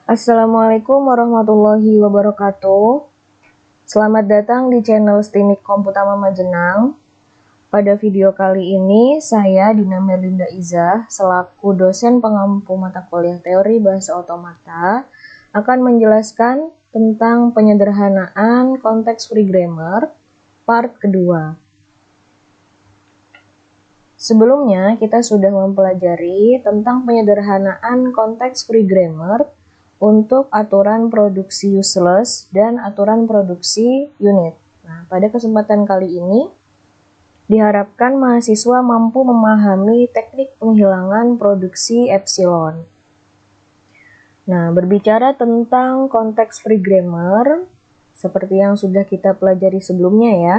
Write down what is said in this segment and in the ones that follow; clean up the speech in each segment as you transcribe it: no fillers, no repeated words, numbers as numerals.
Assalamualaikum warahmatullahi wabarakatuh. Selamat datang di channel STIMIK Komputama Majenang. Pada video kali ini, saya Dina Merlinda Iza, selaku dosen pengampu mata kuliah teori bahasa otomata, akan menjelaskan tentang penyederhanaan konteks free grammar, part kedua. Sebelumnya, kita sudah mempelajari tentang penyederhanaan konteks free grammar untuk aturan produksi useless dan aturan produksi unit. Nah, pada kesempatan kali ini, diharapkan mahasiswa mampu memahami teknik penghilangan produksi epsilon. Nah, berbicara tentang konteks free grammar, seperti yang sudah kita pelajari sebelumnya ya,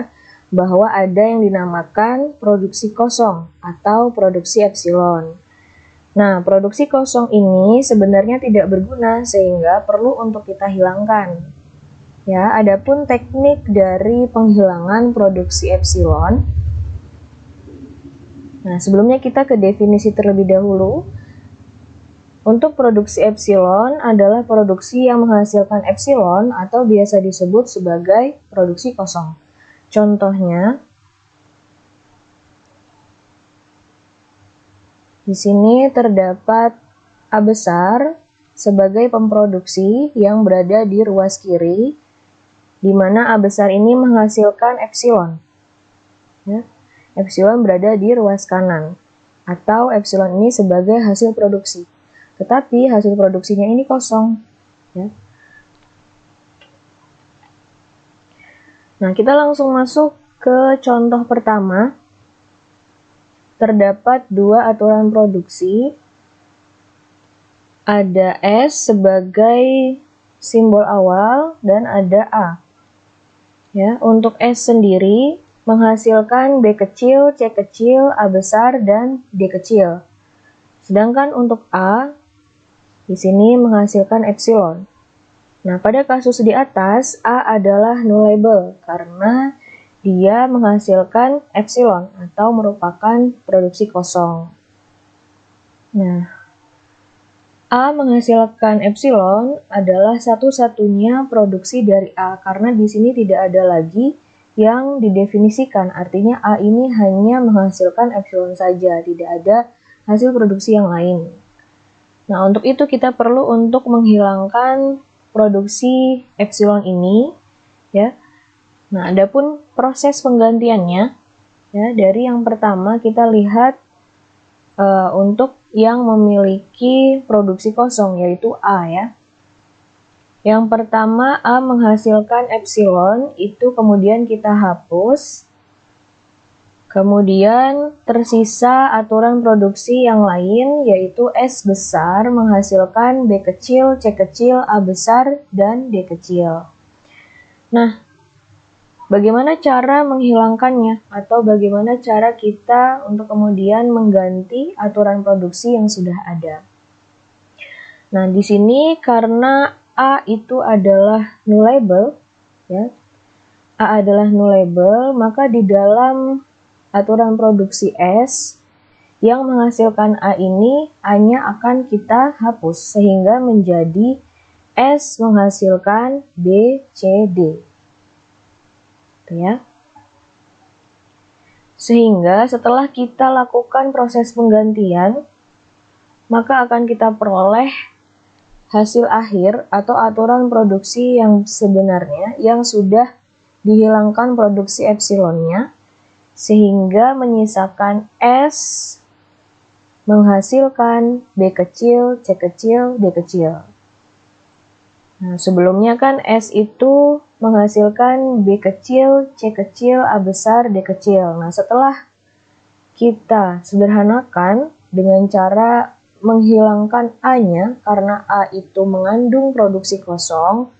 bahwa ada yang dinamakan produksi kosong atau produksi epsilon. Nah, produksi kosong ini sebenarnya tidak berguna sehingga perlu untuk kita hilangkan. Ya, adapun teknik dari penghilangan produksi epsilon. Nah, sebelumnya kita ke definisi terlebih dahulu. Untuk produksi epsilon adalah produksi yang menghasilkan epsilon atau biasa disebut sebagai produksi kosong. Contohnya, di sini terdapat A besar sebagai pemproduksi yang berada di ruas kiri, di mana A besar ini menghasilkan epsilon. Ya, epsilon berada di ruas kanan, atau epsilon ini sebagai hasil produksi. Tetapi hasil produksinya ini kosong. Ya. Nah, kita langsung masuk ke contoh pertama. Terdapat dua aturan produksi. Ada S sebagai simbol awal dan ada A. Ya, untuk S sendiri menghasilkan B kecil, C kecil, A besar, dan D kecil. Sedangkan untuk A di sini menghasilkan epsilon. Nah, pada kasus di atas, A adalah nullable karena dia menghasilkan epsilon atau merupakan produksi kosong. Nah, A menghasilkan epsilon adalah satu-satunya produksi dari A karena di sini tidak ada lagi yang didefinisikan. Artinya A ini hanya menghasilkan epsilon saja, tidak ada hasil produksi yang lain. Nah, untuk itu kita perlu untuk menghilangkan produksi epsilon ini, ya. Nah, adapun proses penggantiannya, ya, dari yang pertama kita lihat untuk yang memiliki produksi kosong, yaitu A, ya. Yang pertama A menghasilkan epsilon, itu kemudian kita hapus. Kemudian tersisa aturan produksi yang lain, yaitu S besar menghasilkan B kecil, C kecil, A besar, dan D kecil. Nah, bagaimana cara menghilangkannya? Atau bagaimana cara kita untuk kemudian mengganti aturan produksi yang sudah ada? Nah, di sini karena A itu adalah nullable, ya, A adalah nullable, maka di dalam aturan produksi S yang menghasilkan A ini A-nya akan kita hapus sehingga menjadi S menghasilkan B, C, D. Itu ya. Sehingga setelah kita lakukan proses penggantian, maka akan kita peroleh hasil akhir atau aturan produksi yang sebenarnya yang sudah dihilangkan produksi epsilonnya, sehingga menyisakan S menghasilkan B kecil, C kecil, D kecil. Nah, sebelumnya kan S itu menghasilkan B kecil, C kecil, A besar, D kecil. Nah, setelah kita sederhanakan dengan cara menghilangkan A-nya, karena A itu mengandung produksi kosong,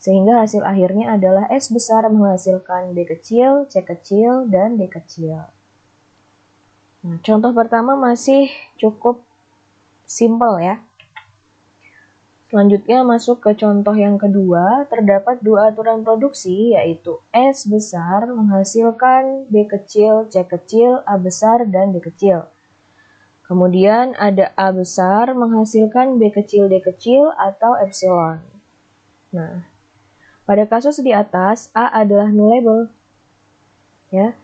sehingga hasil akhirnya adalah S besar menghasilkan B kecil, C kecil, dan D kecil. Nah, contoh pertama masih cukup simpel ya. Selanjutnya masuk ke contoh yang kedua, terdapat dua aturan produksi, yaitu S besar menghasilkan B kecil, C kecil, A besar, dan D kecil. Kemudian ada A besar menghasilkan B kecil, D kecil, atau epsilon. Nah, pada kasus di atas, A adalah nullable. Ya.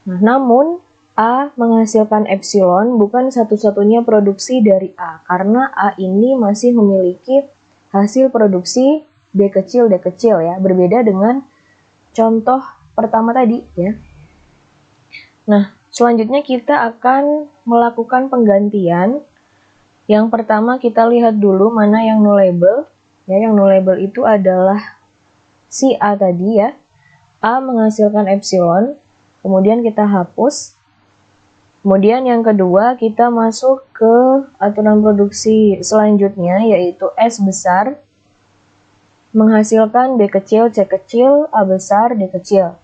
Nah, namun, A menghasilkan epsilon bukan satu-satunya produksi dari A, karena A ini masih memiliki hasil produksi B kecil, D kecil, ya, berbeda dengan contoh pertama tadi, ya. Nah, selanjutnya kita akan melakukan penggantian. Yang pertama kita lihat dulu mana yang nullable. Ya, yang nullable itu adalah si A tadi, ya. A menghasilkan epsilon, kemudian kita hapus. Kemudian yang kedua kita masuk ke aturan produksi selanjutnya, yaitu S besar menghasilkan B kecil, C kecil, A besar, D kecil.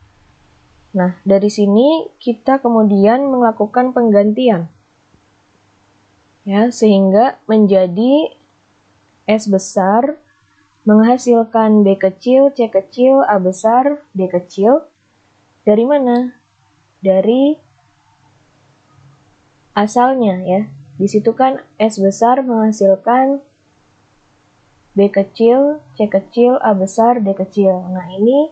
Nah, dari sini kita kemudian melakukan penggantian. Ya, sehingga menjadi S besar menghasilkan B kecil, C kecil, A besar, D kecil. Dari mana? Dari asalnya, ya. Di situ kan S besar menghasilkan B kecil, C kecil, A besar, D kecil. Nah, ini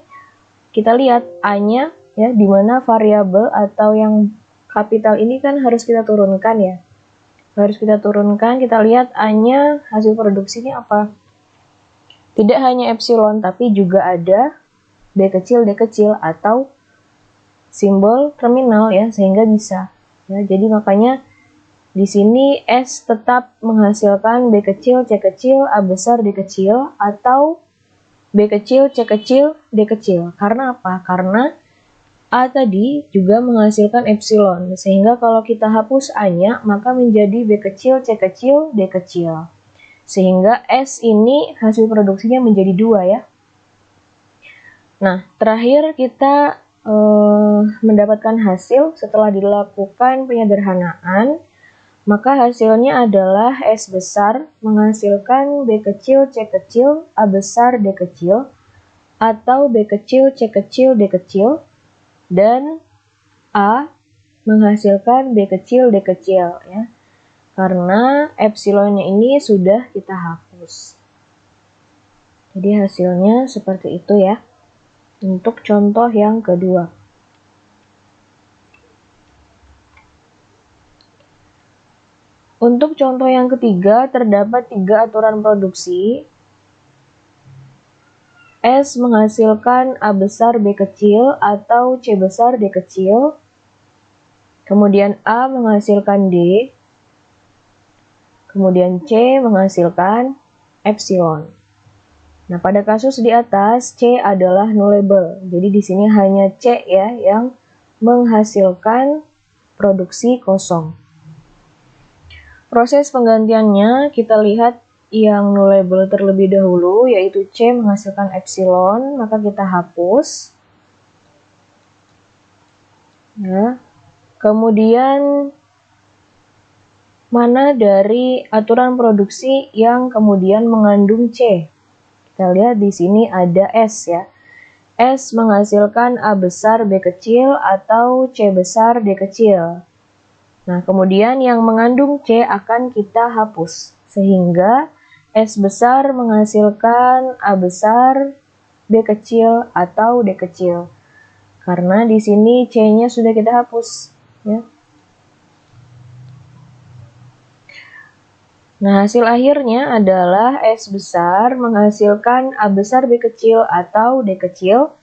kita lihat A-nya, ya, di mana variabel atau yang kapital ini kan harus kita turunkan, ya. Harus kita turunkan, kita lihat A-nya hasil produksinya apa. Tidak hanya epsilon, tapi juga ada B kecil, D kecil, atau simbol terminal, ya, sehingga bisa. Ya, jadi makanya di sini S tetap menghasilkan B kecil, C kecil, A besar, D kecil, atau B kecil, C kecil, D kecil. Karena apa? Karena A tadi juga menghasilkan epsilon, sehingga kalau kita hapus A-nya, maka menjadi B kecil, C kecil, D kecil. Sehingga S ini hasil produksinya menjadi 2, ya. Nah, terakhir kita mendapatkan hasil setelah dilakukan penyederhanaan, maka hasilnya adalah S besar menghasilkan B kecil, C kecil, A besar, D kecil, atau B kecil, C kecil, D kecil, dan A menghasilkan B kecil, D kecil, ya. Karena epsilonnya ini sudah kita hapus. Jadi hasilnya seperti itu, ya. Untuk contoh yang kedua. Untuk contoh yang ketiga, terdapat 3 aturan produksi. S menghasilkan A besar B kecil atau C besar D kecil. Kemudian A menghasilkan D. Kemudian C menghasilkan epsilon. Nah, pada kasus di atas, C adalah nullable. Jadi di sini hanya C, ya, yang menghasilkan produksi kosong. Proses penggantiannya kita lihat yang nullable terlebih dahulu, yaitu C menghasilkan epsilon, maka kita hapus. Ya. Kemudian mana dari aturan produksi yang kemudian mengandung C? Kita lihat di sini ada S, ya. S menghasilkan A besar B kecil atau C besar D kecil. Nah, kemudian yang mengandung C akan kita hapus, sehingga S besar menghasilkan A besar B kecil atau D kecil. Karena di sini C-nya sudah kita hapus, ya. Nah, hasil akhirnya adalah S besar menghasilkan A besar B kecil atau D kecil,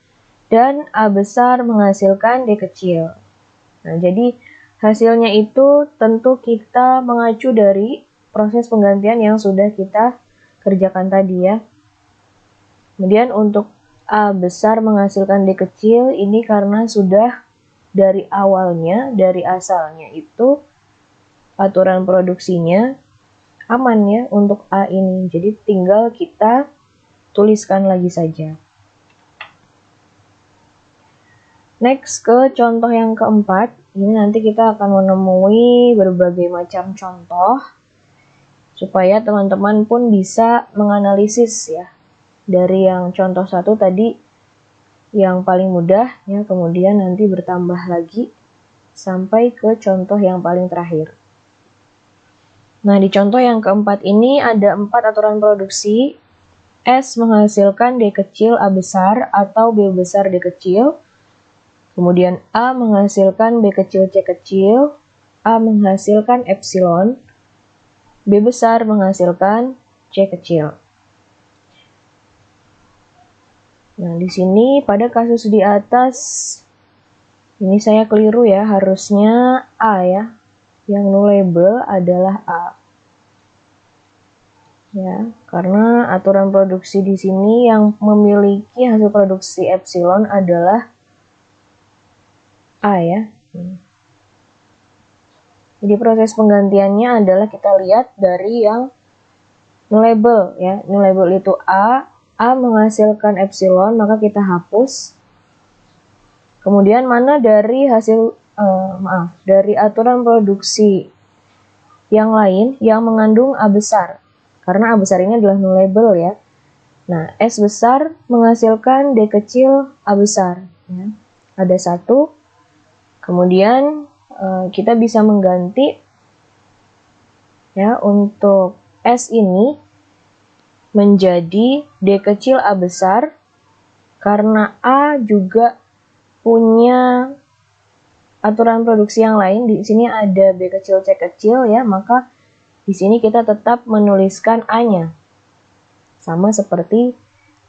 dan A besar menghasilkan D kecil. Nah, jadi hasilnya itu tentu kita mengacu dari proses penggantian yang sudah kita kerjakan tadi, ya. Kemudian untuk A besar menghasilkan D kecil, ini karena sudah dari awalnya, dari asalnya itu aturan produksinya aman, ya, untuk A ini. Jadi tinggal kita tuliskan lagi saja. Next ke contoh yang keempat. Ini nanti kita akan menemui berbagai macam contoh supaya teman-teman pun bisa menganalisis, ya. Dari yang contoh 1 tadi yang paling mudah, ya, kemudian nanti bertambah lagi sampai ke contoh yang paling terakhir. Nah, di contoh yang keempat ini ada 4 aturan produksi. S menghasilkan D kecil A besar atau B besar D kecil. Kemudian A menghasilkan B kecil C kecil. A menghasilkan epsilon. B besar menghasilkan C kecil. Nah, di sini pada kasus di atas, ini saya keliru ya, harusnya A ya. Yang nullable adalah A. Ya, karena aturan produksi di sini yang memiliki hasil produksi epsilon adalah A ya. Jadi proses penggantiannya adalah kita lihat dari yang nullable ya. Nullable itu A menghasilkan epsilon, maka kita hapus. Kemudian mana dari hasil dari aturan produksi yang lain yang mengandung A besar. Karena A besar ini adalah nullable ya. Nah, S besar menghasilkan D kecil A besar ya. Ada 1. Kemudian kita bisa mengganti ya untuk S ini menjadi D kecil A besar karena A juga punya aturan produksi yang lain. Di sini ada B kecil C kecil ya, maka di sini kita tetap menuliskan A-nya. Sama seperti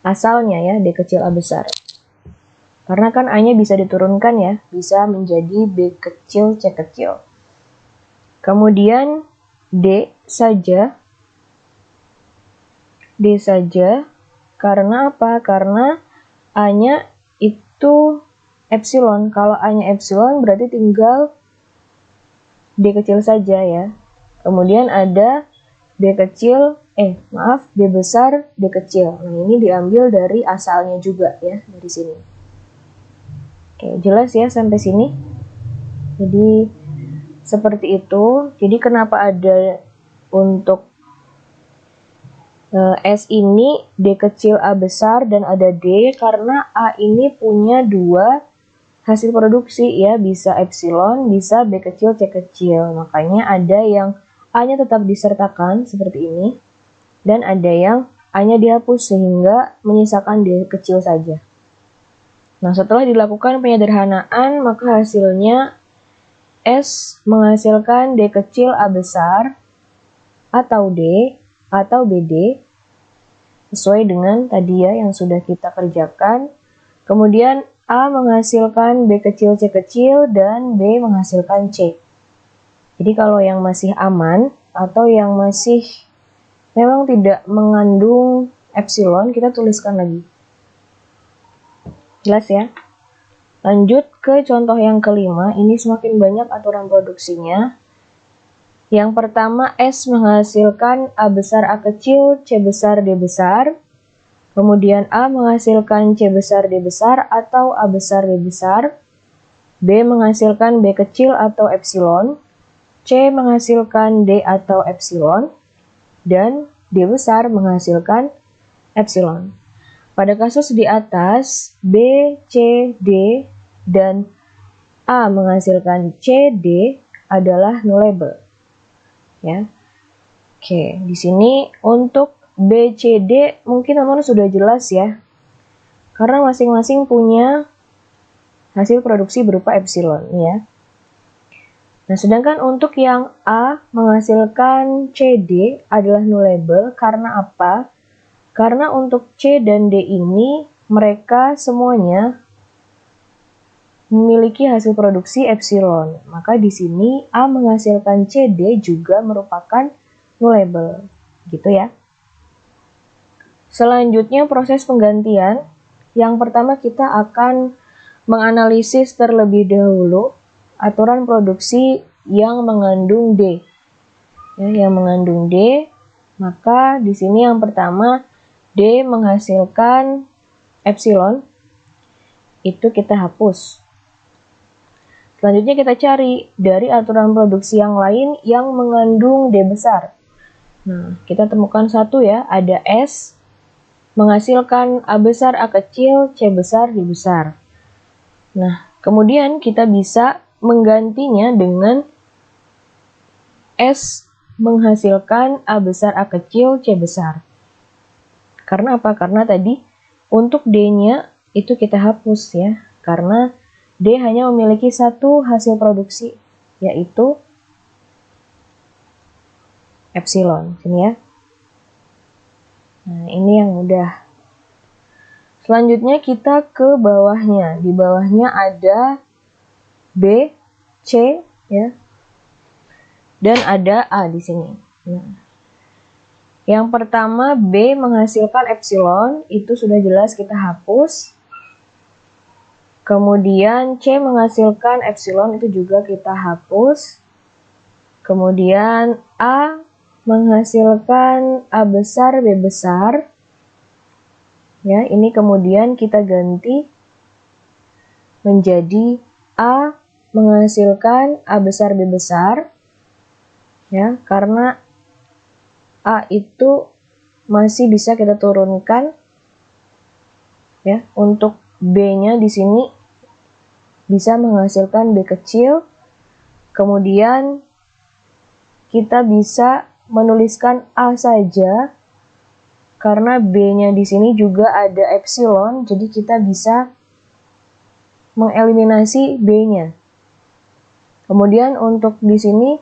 asalnya ya, D kecil A besar. Karena kan A-nya bisa diturunkan ya, bisa menjadi B kecil C kecil. Kemudian D saja. Karena apa? Karena A-nya itu epsilon. Kalau A-nya epsilon berarti tinggal D kecil saja ya. Kemudian ada B besar D kecil. Nah, ini diambil dari asalnya juga ya, dari sini. Oke, jelas ya sampai sini? Jadi seperti itu. Jadi kenapa ada untuk S ini D kecil A besar dan ada D, karena A ini punya 2 hasil produksi ya, bisa epsilon, bisa B kecil C kecil. Makanya ada yang A-nya tetap disertakan seperti ini, dan ada yang A-nya dihapus sehingga menyisakan D kecil saja. Nah, setelah dilakukan penyederhanaan, maka hasilnya S menghasilkan D kecil A besar atau D atau BD sesuai dengan tadi ya yang sudah kita kerjakan. Kemudian A menghasilkan B kecil C kecil dan B menghasilkan C. Jadi kalau yang masih aman atau yang masih memang tidak mengandung epsilon, kita tuliskan lagi. Jelas ya? Lanjut ke contoh yang kelima, ini semakin banyak aturan produksinya. Yang pertama, S menghasilkan A besar A kecil, C besar D besar. Kemudian A menghasilkan C besar D besar atau A besar D besar. B menghasilkan B kecil atau epsilon. C menghasilkan D atau epsilon. Dan D besar menghasilkan epsilon. Pada kasus di atas, B, C, D, dan A menghasilkan C, D adalah nullable. Ya. Oke, di sini untuk B, C, D mungkin teman-teman sudah jelas ya. Karena masing-masing punya hasil produksi berupa epsilon ya. Nah, sedangkan untuk yang A menghasilkan CD adalah nullable karena apa? Karena untuk C dan D ini mereka semuanya memiliki hasil produksi epsilon. Maka di sini A menghasilkan CD juga merupakan nullable. Gitu ya. Selanjutnya proses penggantian. Yang pertama kita akan menganalisis terlebih dahulu aturan produksi yang mengandung D. Ya, yang mengandung D, maka di sini yang pertama D menghasilkan epsilon. Itu kita hapus. Selanjutnya kita cari dari aturan produksi yang lain yang mengandung D besar. Nah, kita temukan satu ya, ada S menghasilkan A besar A kecil, C besar D besar. Nah, kemudian kita bisa menggantinya dengan S menghasilkan A besar, A kecil, C besar. Karena apa? Karena tadi untuk D-nya itu kita hapus ya. Karena D hanya memiliki satu hasil produksi, yaitu epsilon. Sini ya. Nah, ini yang mudah. Selanjutnya kita ke bawahnya. Di bawahnya ada B, C, ya. Dan ada A di sini. Nah, yang pertama B menghasilkan epsilon, itu sudah jelas kita hapus. Kemudian C menghasilkan epsilon, itu juga kita hapus. Kemudian A menghasilkan A besar, B besar. Ya, ini kemudian kita ganti menjadi A menghasilkan A besar, B besar. Ya, karena A itu masih bisa kita turunkan ya. Untuk B-nya di sini bisa menghasilkan B kecil. Kemudian kita bisa menuliskan A saja karena B-nya di sini juga ada epsilon, jadi kita bisa mengeliminasi B-nya. Kemudian untuk di sini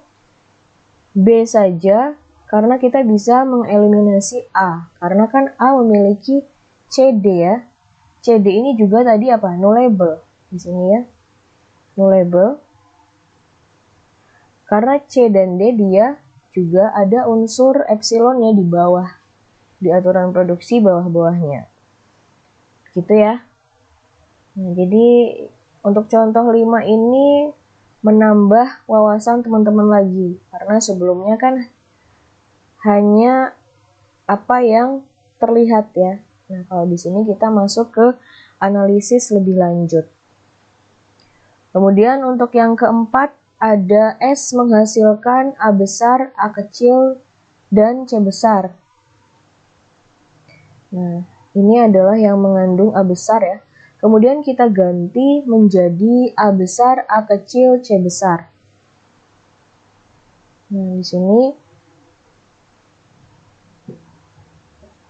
B saja karena kita bisa mengeliminasi A, karena kan A memiliki CD ya. CD ini juga tadi apa? Nullable di sini ya. Nullable. Karena C dan D dia juga ada unsur epsilonnya di bawah. Di aturan produksi bawah-bawahnya. Gitu ya. Nah, jadi untuk contoh 5 ini menambah wawasan teman-teman lagi. Karena sebelumnya kan hanya apa yang terlihat ya. Nah, kalau di sini kita masuk ke analisis lebih lanjut. Kemudian untuk yang keempat ada S menghasilkan A besar, A kecil, dan C besar. Nah, ini adalah yang mengandung A besar ya. Kemudian kita ganti menjadi A besar, A kecil, C besar. Nah, di sini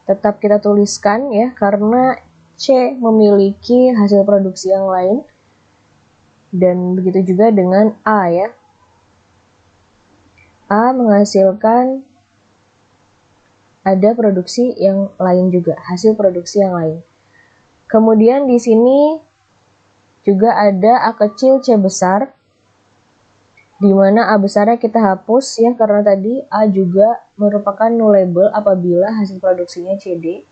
tetap kita tuliskan ya, karena C memiliki hasil produksi yang lain. Dan begitu juga dengan A ya. A menghasilkan ada produksi yang lain juga, hasil produksi yang lain. Kemudian di sini juga ada A kecil, C besar. Di mana A besarnya kita hapus ya, karena tadi A juga merupakan nullable apabila hasil produksinya CD.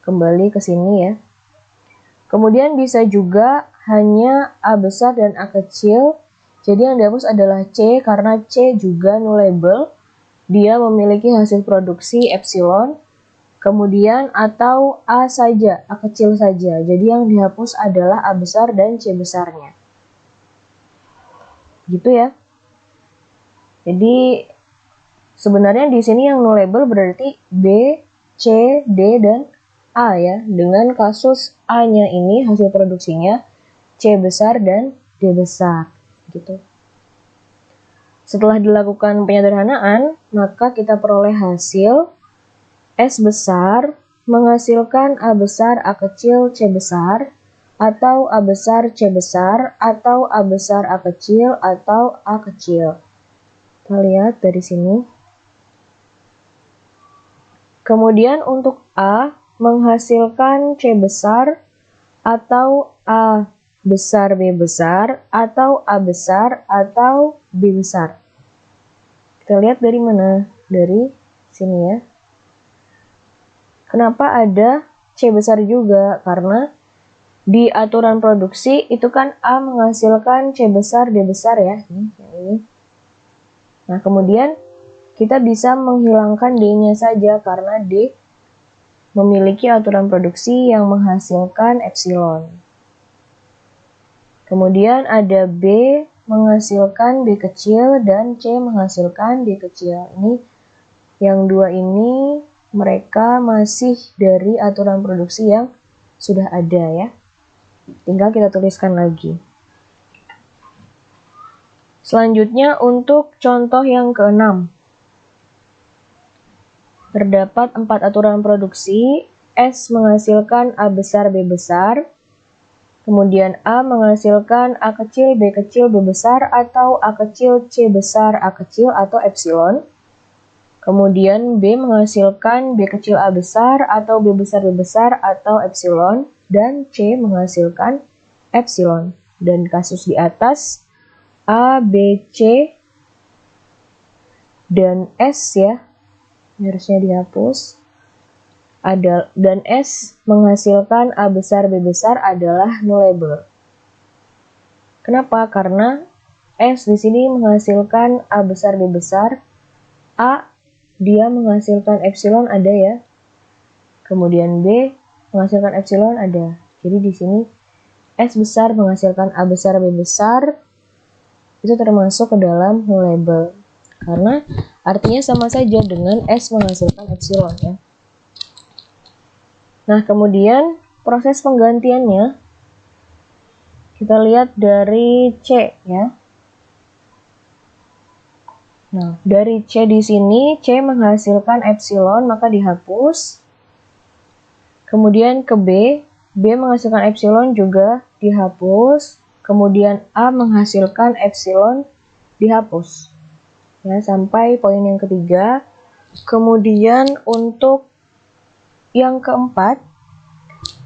Kembali ke sini ya. Kemudian bisa juga hanya A besar dan A kecil. Jadi yang dihapus adalah C karena C juga nullable. Dia memiliki hasil produksi epsilon. Kemudian atau A saja, A kecil saja. Jadi yang dihapus adalah A besar dan C besarnya. Gitu ya. Jadi sebenarnya di sini yang nullable berarti B, C, D, dan A ya. Dengan kasus A-nya ini hasil produksinya C besar dan D besar. Gitu. Setelah dilakukan penyederhanaan, maka kita peroleh hasil S besar menghasilkan A besar, A kecil, C besar, atau A besar, C besar, atau A besar, A kecil, atau A kecil. Kita lihat dari sini. Kemudian untuk A menghasilkan C besar, atau A besar, B besar, atau A besar, atau B besar. Kita lihat dari mana? Dari sini ya. Kenapa ada C besar juga? Karena di aturan produksi itu kan A menghasilkan C besar, D besar ya. Ini. Nah, kemudian kita bisa menghilangkan D-nya saja karena D memiliki aturan produksi yang menghasilkan epsilon. Kemudian ada B menghasilkan B kecil dan C menghasilkan D kecil. Ini yang dua ini mereka masih dari aturan produksi yang sudah ada ya. Tinggal kita tuliskan lagi. Selanjutnya untuk contoh yang keenam. Terdapat 4 aturan produksi. S menghasilkan A besar B besar. Kemudian A menghasilkan A kecil B kecil B besar atau A kecil C besar A kecil atau epsilon. Kemudian B menghasilkan B kecil A besar atau B besar B besar atau epsilon. Dan C menghasilkan epsilon. Dan kasus di atas A, B, C, dan S ya, harusnya dihapus. Dan S menghasilkan A besar B besar adalah nullable. Kenapa? Karena S di sini menghasilkan A besar B besar, A dia menghasilkan epsilon ada ya. Kemudian B menghasilkan epsilon ada. Jadi di sini S besar menghasilkan A besar B besar itu termasuk ke dalam nullable. Karena artinya sama saja dengan S menghasilkan epsilon ya. Nah, kemudian proses penggantiannya kita lihat dari C ya. Nah, dari C di sini C menghasilkan epsilon maka dihapus. Kemudian ke B, B menghasilkan epsilon juga dihapus. Kemudian A menghasilkan epsilon dihapus. Ya, sampai poin yang ketiga. Kemudian untuk yang keempat,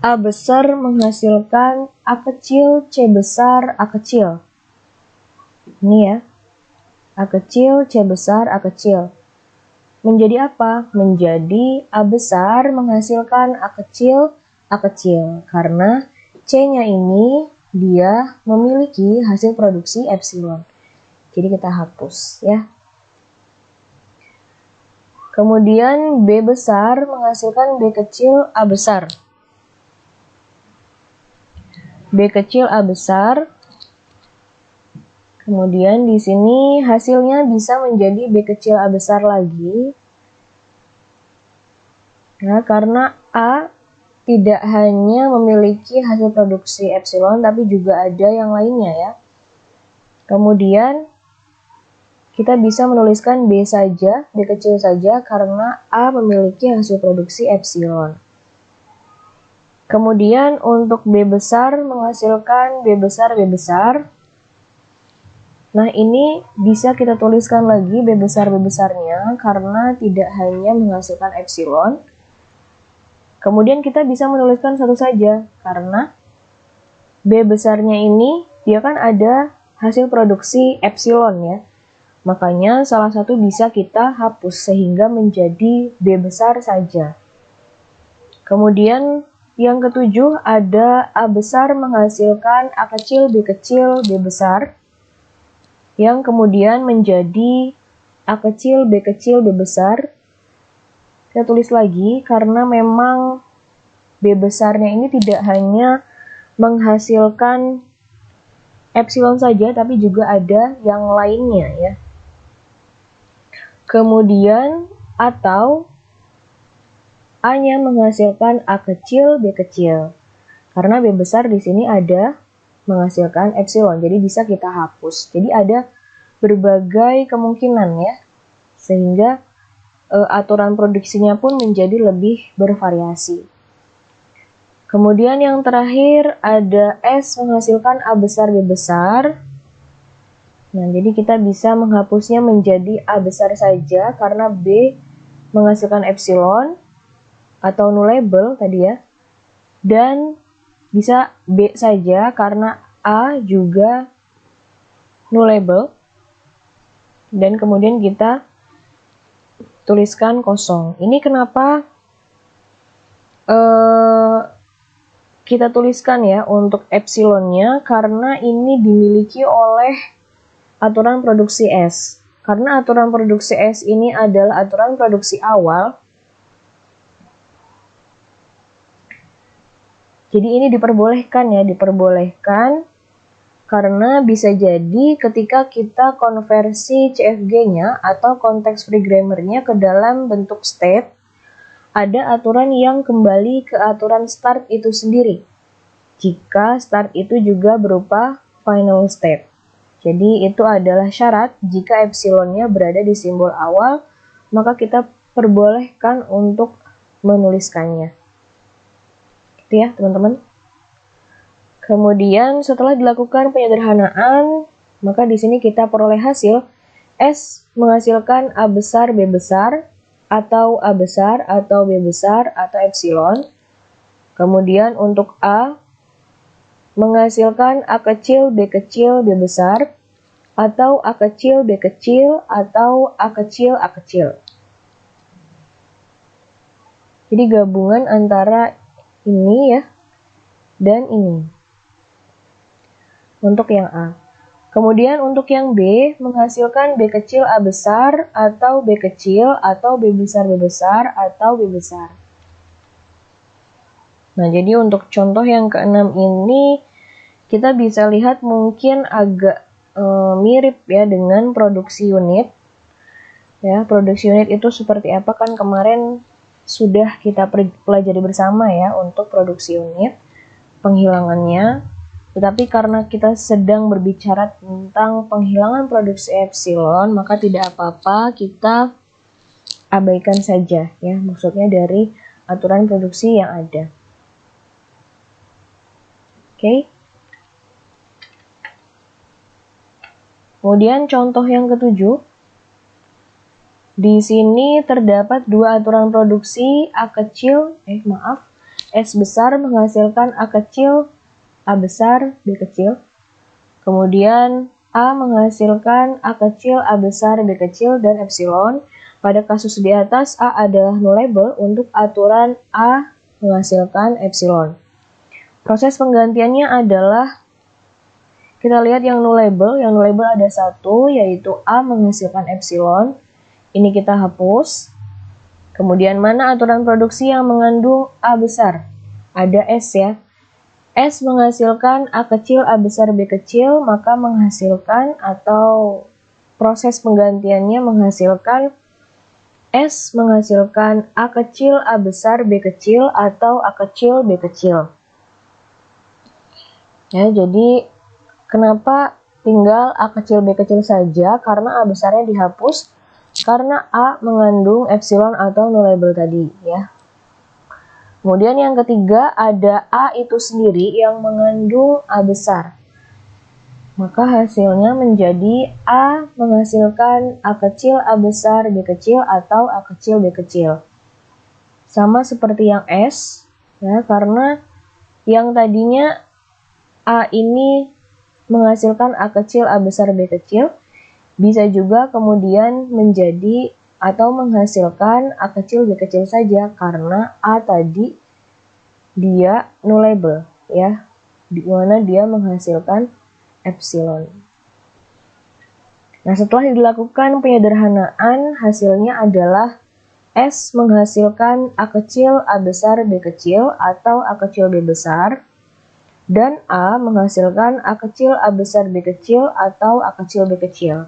A besar menghasilkan A kecil, C besar, A kecil. Ini ya, A kecil, C besar, A kecil. Menjadi apa? Menjadi A besar menghasilkan A kecil, A kecil. Karena C-nya ini dia memiliki hasil produksi epsilon. Jadi kita hapus ya. Kemudian B besar menghasilkan B kecil A besar. B kecil A besar. Kemudian di sini hasilnya bisa menjadi B kecil A besar lagi. Nah, karena A tidak hanya memiliki hasil produksi epsilon tapi juga ada yang lainnya ya. Kemudian kita bisa menuliskan B saja, B kecil saja karena A memiliki hasil produksi epsilon. Kemudian untuk B besar menghasilkan B besar B besar. Nah, ini bisa kita tuliskan lagi B besar B besarnya karena tidak hanya menghasilkan epsilon. Kemudian kita bisa menuliskan satu saja karena B besarnya ini dia kan ada hasil produksi epsilon ya. Makanya salah satu bisa kita hapus sehingga menjadi B besar saja. Kemudian yang ketujuh ada A besar menghasilkan A kecil, B kecil, B besar. Yang kemudian menjadi A kecil, B kecil, B besar. Saya tulis lagi karena memang B besarnya ini tidak hanya menghasilkan epsilon saja tapi juga ada yang lainnya ya. Kemudian atau A-nya menghasilkan A kecil, B kecil. Karena B besar di sini ada menghasilkan epsilon, jadi bisa kita hapus. Jadi ada berbagai kemungkinan ya, sehingga aturan produksinya pun menjadi lebih bervariasi. Kemudian yang terakhir ada S menghasilkan A besar, B besar. Nah, jadi kita bisa menghapusnya menjadi A besar saja karena B menghasilkan epsilon atau nullable tadi ya. Dan bisa B saja karena A juga nullable. Dan kemudian kita tuliskan kosong. Ini kenapa kita tuliskan ya untuk epsilonnya karena ini dimiliki oleh aturan produksi S. Karena aturan produksi S ini adalah aturan produksi awal. Jadi ini diperbolehkan ya, diperbolehkan karena bisa jadi ketika kita konversi CFG-nya atau konteks free grammar-nya ke dalam bentuk state, ada aturan yang kembali ke aturan start itu sendiri. Jika start itu juga berupa final state. Jadi itu adalah syarat jika epsilonnya berada di simbol awal, maka kita diperbolehkan untuk menuliskannya. Gitu ya, teman-teman. Kemudian setelah dilakukan penyederhanaan, maka di sini kita peroleh hasil S menghasilkan A besar B besar, atau A besar atau B besar atau epsilon. Kemudian untuk A menghasilkan A kecil B kecil B besar, atau A kecil B kecil atau A kecil A kecil. Jadi gabungan antara ini ya dan ini untuk yang A. Kemudian untuk yang B menghasilkan B kecil A besar atau B kecil atau B besar B besar atau B besar. Nah, jadi untuk contoh yang keenam ini kita bisa lihat mungkin agak mirip ya dengan produksi unit. Ya, produksi unit itu seperti apa kan kemarin sudah kita pelajari bersama ya untuk produksi unit, penghilangannya. Tetapi karena kita sedang berbicara tentang penghilangan produksi epsilon, maka tidak apa-apa kita abaikan saja ya, maksudnya dari aturan produksi yang ada. Oke. Kemudian contoh yang ketujuh. Di sini terdapat dua aturan produksi S besar menghasilkan A kecil A besar B kecil. Kemudian A menghasilkan A kecil A besar B kecil dan epsilon. Pada kasus di atas A adalah nullable untuk aturan A menghasilkan epsilon. Proses penggantiannya adalah kita lihat yang nullable ada satu, yaitu A menghasilkan epsilon. Ini kita hapus. Kemudian mana aturan produksi yang mengandung A besar? Ada S ya. S menghasilkan A kecil A besar B kecil, maka menghasilkan atau proses penggantiannya menghasilkan S menghasilkan A kecil A besar B kecil atau A kecil B kecil. Ya, jadi kenapa tinggal A kecil B kecil saja? Karena A besarnya dihapus karena A mengandung epsilon atau nullable tadi ya. Kemudian yang ketiga ada A itu sendiri yang mengandung A besar. Maka hasilnya menjadi A menghasilkan A kecil A besar B kecil atau A kecil B kecil. Sama seperti yang S ya, karena yang tadinya A ini menghasilkan A kecil A besar B kecil, bisa juga kemudian menjadi atau menghasilkan A kecil B kecil saja karena A tadi dia nullable ya, di mana dia menghasilkan epsilon. Nah, setelah dilakukan penyederhanaan, hasilnya adalah S menghasilkan A kecil A besar B kecil atau A kecil B besar, dan A menghasilkan A kecil A besar B kecil atau A kecil B kecil.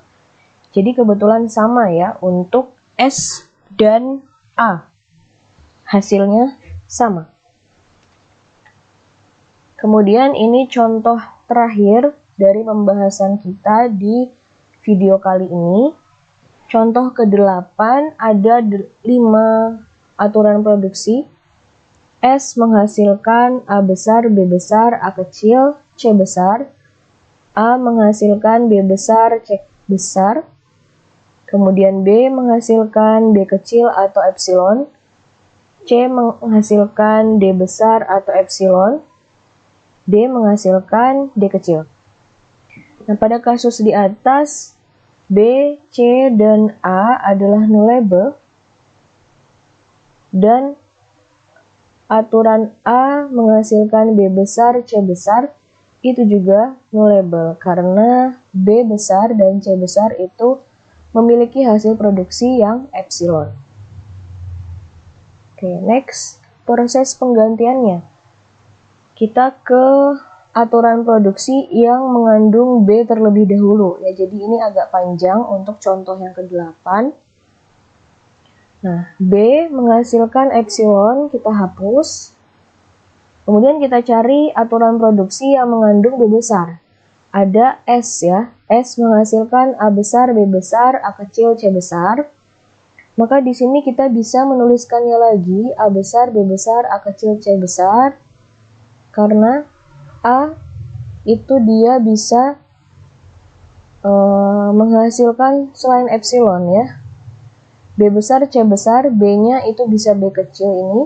Jadi kebetulan sama ya untuk S dan A. Hasilnya sama. Kemudian ini contoh terakhir dari pembahasan kita di video kali ini. Contoh ke-8 ada 5 aturan produksi. S menghasilkan A besar B besar A kecil C besar. A menghasilkan B besar C besar. Kemudian B menghasilkan B kecil atau epsilon, C menghasilkan D besar atau epsilon, D menghasilkan D kecil. Nah, pada kasus di atas, B, C, dan A adalah nullable, dan aturan A menghasilkan B besar C besar itu juga nullable, karena B besar dan C besar itu memiliki hasil produksi yang epsilon. Oke, next, proses penggantiannya. Kita ke aturan produksi yang mengandung B terlebih dahulu. Ya, jadi ini agak panjang untuk contoh yang ke-8. Nah, B menghasilkan epsilon, kita hapus. Kemudian kita cari aturan produksi yang mengandung B besar. Ada S ya, S menghasilkan A besar B besar A kecil C besar. Maka di sini kita bisa menuliskannya lagi A besar, B besar, A kecil, C besar. Karena A itu dia bisa menghasilkan selain epsilon ya. B besar, C besar, B-nya itu bisa B kecil ini.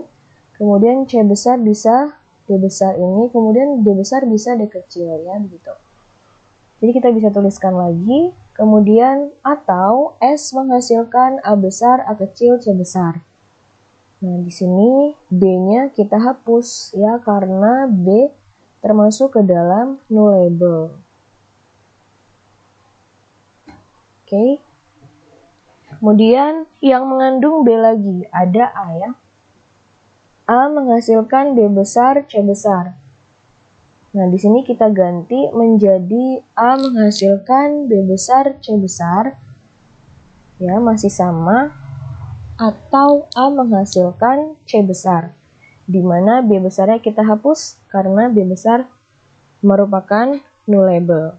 Kemudian C besar bisa D besar ini. Kemudian D besar bisa D kecil ya, begitu. Jadi kita bisa tuliskan lagi. Kemudian atau S menghasilkan A besar, A kecil, C besar. Nah, di sini B-nya kita hapus ya karena B termasuk ke dalam nullable. Oke. Kemudian yang mengandung B lagi ada A ya. A menghasilkan B besar, C besar. Nah, di sini kita ganti menjadi A menghasilkan B besar, C besar. Ya, masih sama. Atau A menghasilkan C besar. Di mana B besarnya kita hapus karena B besar merupakan nullable.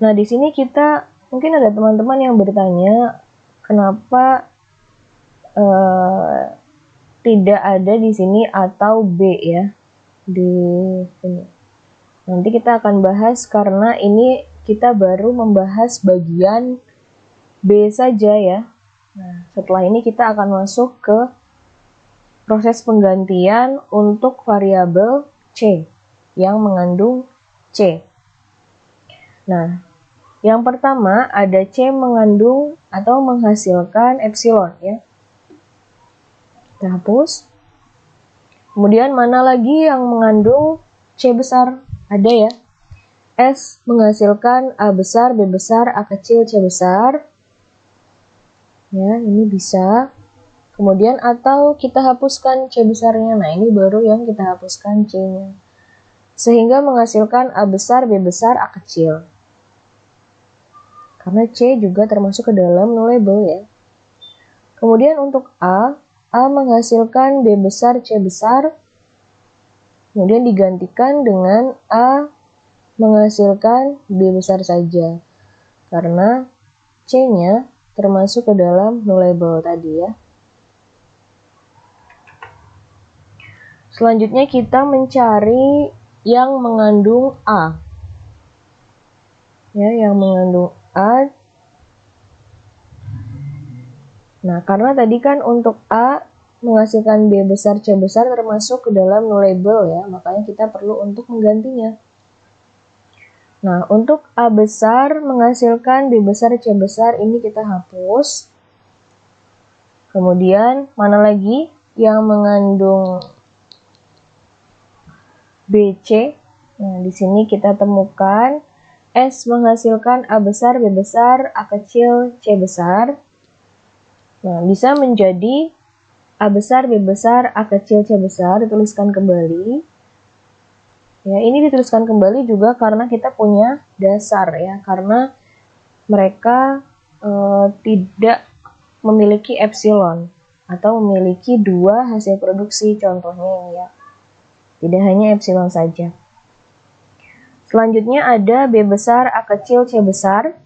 Nah, di sini kita mungkin ada teman-teman yang bertanya kenapa tidak ada di sini atau B ya di sini. Nanti kita akan bahas karena ini kita baru membahas bagian B saja ya. Nah, setelah ini kita akan masuk ke proses penggantian untuk variabel C yang mengandung C. Nah, yang pertama ada C mengandung atau menghasilkan epsilon ya. Kita hapus. Kemudian mana lagi yang mengandung C besar? Ada ya. S menghasilkan A besar, B besar, A kecil, C besar. Ya, ini bisa. Kemudian atau kita hapuskan C besarnya. Nah, ini baru yang kita hapuskan C-nya. Sehingga menghasilkan A besar, B besar, A kecil. Karena C juga termasuk ke dalam nullable ya. Kemudian untuk A menghasilkan B besar, C besar. Kemudian digantikan dengan A menghasilkan B besar saja. Karena C-nya termasuk ke dalam nullable tadi ya. Selanjutnya kita mencari yang mengandung A. Ya, yang mengandung A. Nah, karena tadi kan untuk A menghasilkan B besar, C besar termasuk ke dalam nullable ya, makanya kita perlu untuk menggantinya. Nah, untuk A besar menghasilkan B besar, C besar ini kita hapus. Kemudian, mana lagi yang mengandung BC? Nah, di sini kita temukan S menghasilkan A besar, B besar, A kecil, C besar. Nah, bisa menjadi A besar, B besar, A kecil, C besar, dituliskan kembali. Ya, ini dituliskan kembali juga karena kita punya dasar ya, karena mereka tidak memiliki epsilon atau memiliki dua hasil produksi, contohnya ini ya. Tidak hanya epsilon saja. Selanjutnya ada B besar, A kecil, C besar.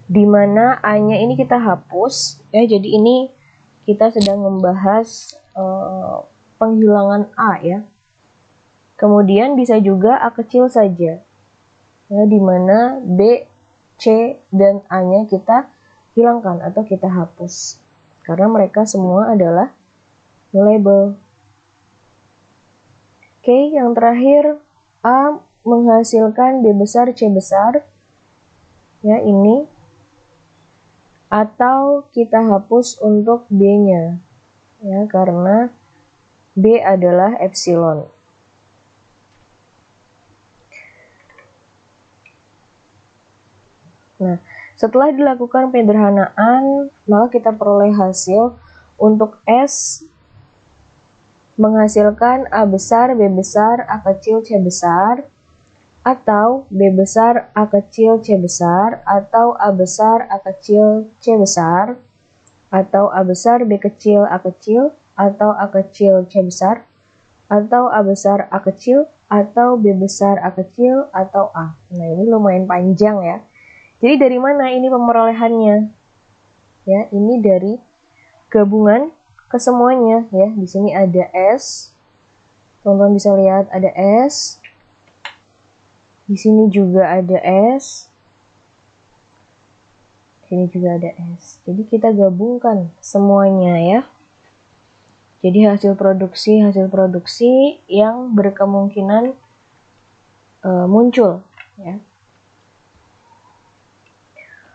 Di mana A-nya ini kita hapus ya, jadi ini kita sedang membahas penghilangan A ya. Kemudian bisa juga A kecil saja ya, di mana B, C, dan A-nya kita hilangkan atau kita hapus karena mereka semua adalah nullable. Oke, yang terakhir A menghasilkan B besar, C besar ya, ini. Atau kita hapus untuk B-nya ya, karena B adalah epsilon. Nah, setelah dilakukan penyederhanaan, maka kita peroleh hasil untuk S menghasilkan A besar, B besar, A kecil, C besar. Atau B besar, A kecil, C besar, atau A besar, A kecil, C besar, atau A besar, B kecil, A kecil, atau A kecil, C besar, atau A besar, A kecil, atau B besar A kecil, atau A. Nah, ini lumayan panjang ya. Jadi dari mana ini pemerolehannya? Ya, ini dari gabungan kesemuanya ya. Di sini ada S. Teman-teman bisa lihat ada S. Di sini juga ada S. Di sini juga ada S. Jadi kita gabungkan semuanya ya. Jadi hasil produksi yang berkemungkinan muncul ya.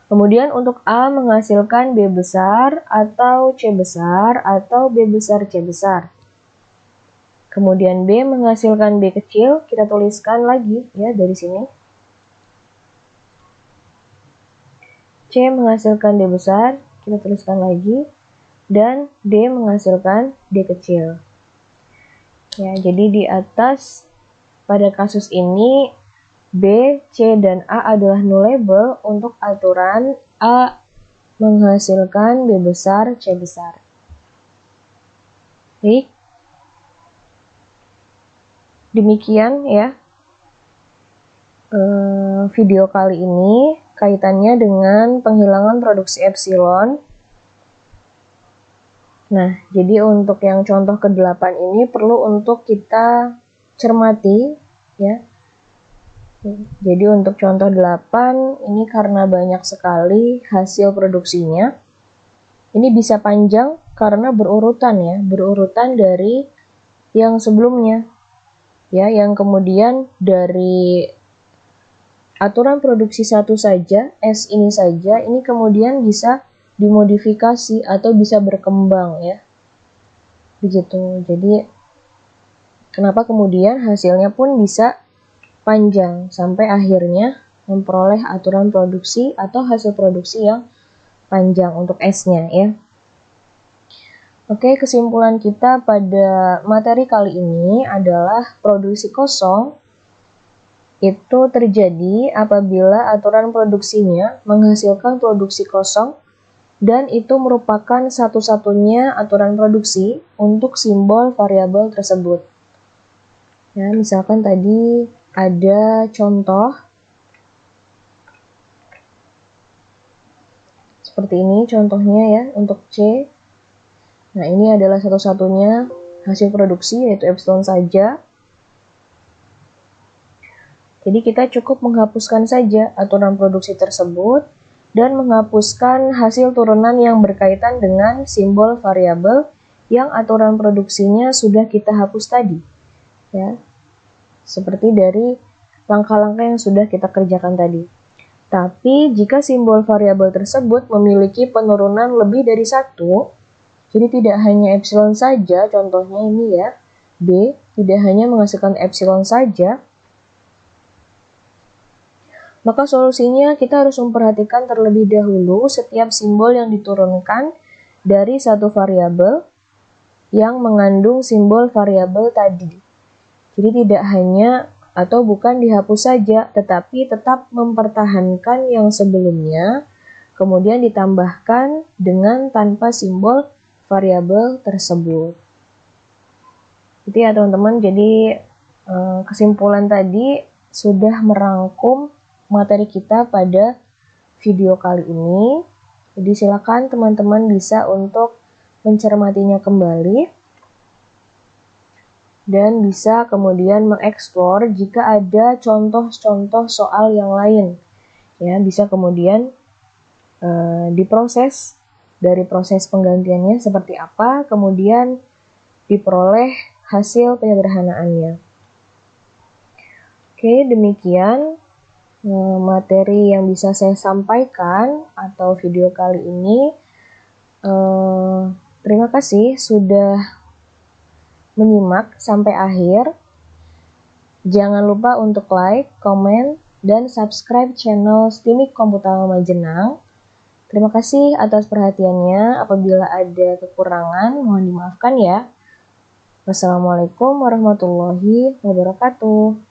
Kemudian untuk A menghasilkan B besar atau C besar atau B besar C besar. Kemudian B menghasilkan B kecil, kita tuliskan lagi ya dari sini. C menghasilkan D besar, kita tuliskan lagi. Dan D menghasilkan D kecil. Ya, jadi di atas pada kasus ini B, C, dan A adalah nullable untuk aturan A menghasilkan B besar, C besar. Baik. Demikian ya video kali ini kaitannya dengan penghilangan produksi epsilon. Nah, jadi untuk yang contoh ke-8 ini perlu untuk kita cermati ya. Jadi untuk contoh 8 ini karena banyak sekali hasil produksinya. Ini bisa panjang karena berurutan ya, berurutan dari yang sebelumnya. Ya, yang kemudian dari aturan produksi satu saja, S ini saja, ini kemudian bisa dimodifikasi atau bisa berkembang ya. Begitu. Jadi kenapa kemudian hasilnya pun bisa panjang sampai akhirnya memperoleh aturan produksi atau hasil produksi yang panjang untuk S-nya ya. Oke, kesimpulan kita pada materi kali ini adalah produksi kosong itu terjadi apabila aturan produksinya menghasilkan produksi kosong dan itu merupakan satu-satunya aturan produksi untuk simbol variabel tersebut. Ya, misalkan tadi ada contoh seperti ini contohnya ya untuk C. Nah, ini adalah satu-satunya hasil produksi yaitu epsilon saja. Jadi kita cukup menghapuskan saja aturan produksi tersebut dan menghapuskan hasil turunan yang berkaitan dengan simbol variabel yang aturan produksinya sudah kita hapus tadi. Ya. Seperti dari langkah-langkah yang sudah kita kerjakan tadi. Tapi jika simbol variabel tersebut memiliki penurunan lebih dari 1, jadi tidak hanya epsilon saja, contohnya ini ya, B tidak hanya menghasilkan epsilon saja, maka solusinya kita harus memperhatikan terlebih dahulu setiap simbol yang diturunkan dari satu variabel yang mengandung simbol variabel tadi. Jadi tidak hanya atau bukan dihapus saja, tetapi tetap mempertahankan yang sebelumnya, kemudian ditambahkan dengan tanpa simbol variabel tersebut. Itu ya teman-teman, jadi kesimpulan tadi sudah merangkum materi kita pada video kali ini. Jadi silakan teman-teman bisa untuk mencermatinya kembali dan bisa kemudian mengeksplor jika ada contoh-contoh soal yang lain. Ya, bisa kemudian diproses dari proses penggantiannya seperti apa, kemudian diperoleh hasil penyederhanaannya. Oke, demikian materi yang bisa saya sampaikan atau video kali ini. Terima kasih sudah menyimak sampai akhir. Jangan lupa untuk like, komen, dan subscribe channel STIMIK Komputama Majenang. Terima kasih atas perhatiannya. Apabila ada kekurangan, mohon dimaafkan ya. Wassalamualaikum warahmatullahi wabarakatuh.